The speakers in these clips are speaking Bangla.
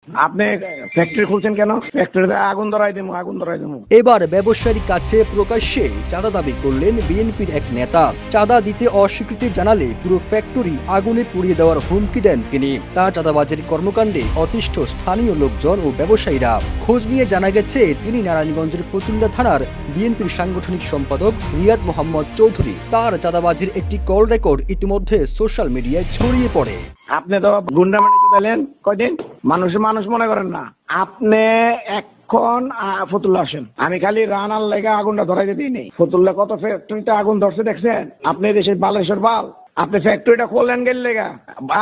আপনি ফ্যাক্টরি খুলছেন কেন? ফ্যাক্টরিতে আগুন ধরাই দেবো, আগুন ধরাই দেবো। এবার ব্যবসায়ীর কাছে প্রকাশ্যে চাঁদা দাবি করলেন বিএনপির এক নেতা। চাঁদা দিতে অস্বীকৃতি জানালে পুরো ফ্যাক্টরি আগুনে পুড়িয়ে দেওয়ার হুমকি দেন তিনি। তার চাঁদাবাজির কর্মকাণ্ডে অতিষ্ঠ স্থানীয় লোকজন ও ব্যবসায়ীরা। খোঁজ নিয়ে জানা গেছে তিনি নারায়ণগঞ্জের ফতুল্লা থানার বিএনপির সাংগঠনিক সম্পাদক রিয়াদ মোহাম্মদ চৌধুরী। তার চাঁদাবাজির একটি কল রেকর্ড ইতিমধ্যে সোশ্যাল মিডিয়ায় ছড়িয়ে পড়ে। আপনি তো গুন্ডামানি চুদাইলেন কয়দিন, মানুষ মনে করেন না। আপনি এখন ফতুল্লা আসেন, আমি খালি রানার লেগে আগুনটা ধরাই দিতেই নেই। ফতুল্লা কত ফ্যাক্টরিতে আগুন ধরছে দেখছেন? আপনি দেশের বালেশ্বর বাল, আপনি ফ্যাক্টরিটা খোলেন গেল লেগা।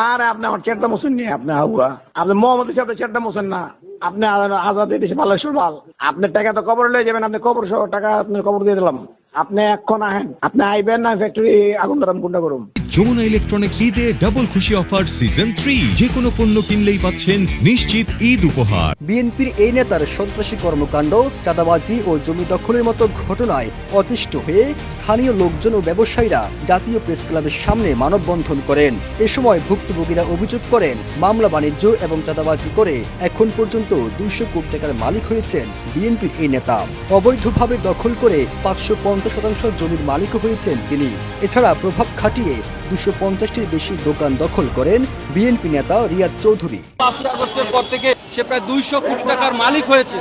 আর আপনি আমার চেরটা মোছেন নিয়ে আপনি হাউয়া, আপনি মোহাম্মদ হিসাবে চেরটা মোছেন না। আপনি আজাদ দেশে বালেশ্বর বাল, আপনার টাকা তো কবর লয়ে যাবেন। আপনি কবর সহ টাকা আপনি কবর দিয়ে দিলাম। আপনি এখন আহেন, আপনি আইবেন না ফ্যাক্টরি আগুন ধরাম গুন্ডা করুন। যমুনা ইলেকট্রনিক্স ঈদে ডাবল খুশি অফার সিজন 3, যে কোনো পণ্য কিনলেই পাচ্ছেন নিশ্চিত ঈদ উপহার। বিএনপির এই নেতার সন্ত্রাসী কর্মকাণ্ড, চাঁদাবাজি ও জমি দখলের মতো ঘটনায় অতিষ্ঠ হয়ে স্থানীয় লোকজন ও ব্যবসায়ীরা জাতীয় প্রেস ক্লাবের সামনে মানববন্ধন করেন। এ সময় ভুক্তভোগীরা অভিযোগ করেন, মামলা বাণিজ্য এবং চাঁদাবাজি করে এখন পর্যন্ত 200 কোটি টাকার মালিক হয়েছেন বিএনপির এই নেতা। অবৈধভাবে দখল করে 550% জমির মালিকও হয়েছেন তিনি। এছাড়া প্রভাব খাটিয়ে 250টির বেশি দোকান দখল করেন বিএনপি নেতা রিয়াদ চৌধুরী। 5 আগস্টের পর থেকে সে প্রায় 200 কোটি টাকার মালিক হয়েছে।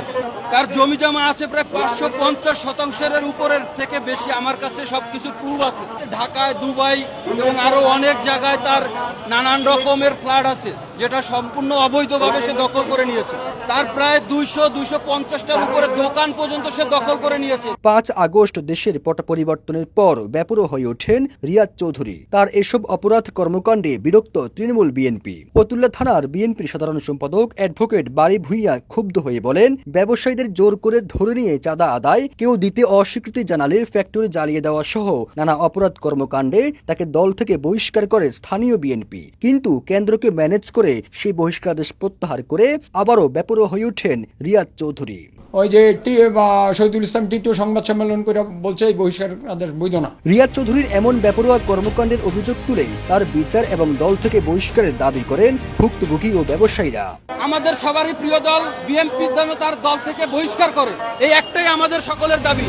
তার জমি জমা আছে প্রায় 550%-এর উপরের থেকে বেশি। আমার কাছে সবকিছু প্রুফ আছে। ঢাকায়, দুবাই এবং আরো অনেক জায়গায় তার নানান রকমের ফ্ল্যাট আছে, যেটা সম্পূর্ণ অবৈধভাবে সে দখল করে নিয়েছে। তার প্রায় 200-250টার উপরে দোকান পর্যন্ত সে দখল করে নিয়েছে। 5 আগস্ট দেশের পট পরিবর্তনের পর বেপরোয়া হয়ে ওঠেন রিয়াদ চৌধুরী। তার এসব অপরাধ কর্মকাণ্ডে বিরক্ত তৃণমূল বিএনপি। ফতুল্লা থানার বিএনপির সাধারণ সম্পাদক অ্যাডভোকেট বারী ভূঁইয়া ক্ষুব্ধ হয়ে বলেন, ব্যবসায়ীদের জোর করে ধরে নিয়ে চাঁদা আদায়, কেউ দিতে অস্বীকৃতি জানালে ফ্যাক্টরি জ্বালিয়ে দেওয়া সহ নানা অপরাধ কর্মকাণ্ডে তাকে দল থেকে বহিষ্কার করে স্থানীয় বিএনপি। কিন্তু কেন্দ্রকে ম্যানেজ করে সেই বহিষ্কারাদেশ প্রত্যাহার করে আবারও বেপরোয়া হয়ে ওঠেন রিয়াদ চৌধুরী। ওই যে শহীদুল ইসলাম টিটু সংবাদ সম্মেলন করে বলছে এই বহিষ্কার আদেশ বৈধ না। রিয়াদ চৌধুরীর এমন বেপরোয়া কর্মকাণ্ডের অভিযোগ তুলে তার বিচার এবং দল থেকে বহিষ্কারের দাবি করেন ভুক্তভোগী ও ব্যবসায়ীরা। আমাদের সবারই প্রিয় দল বিএনপি যেন তার দল থেকে বহিষ্কার করে, এই একটাই আমাদের সকলের দাবি।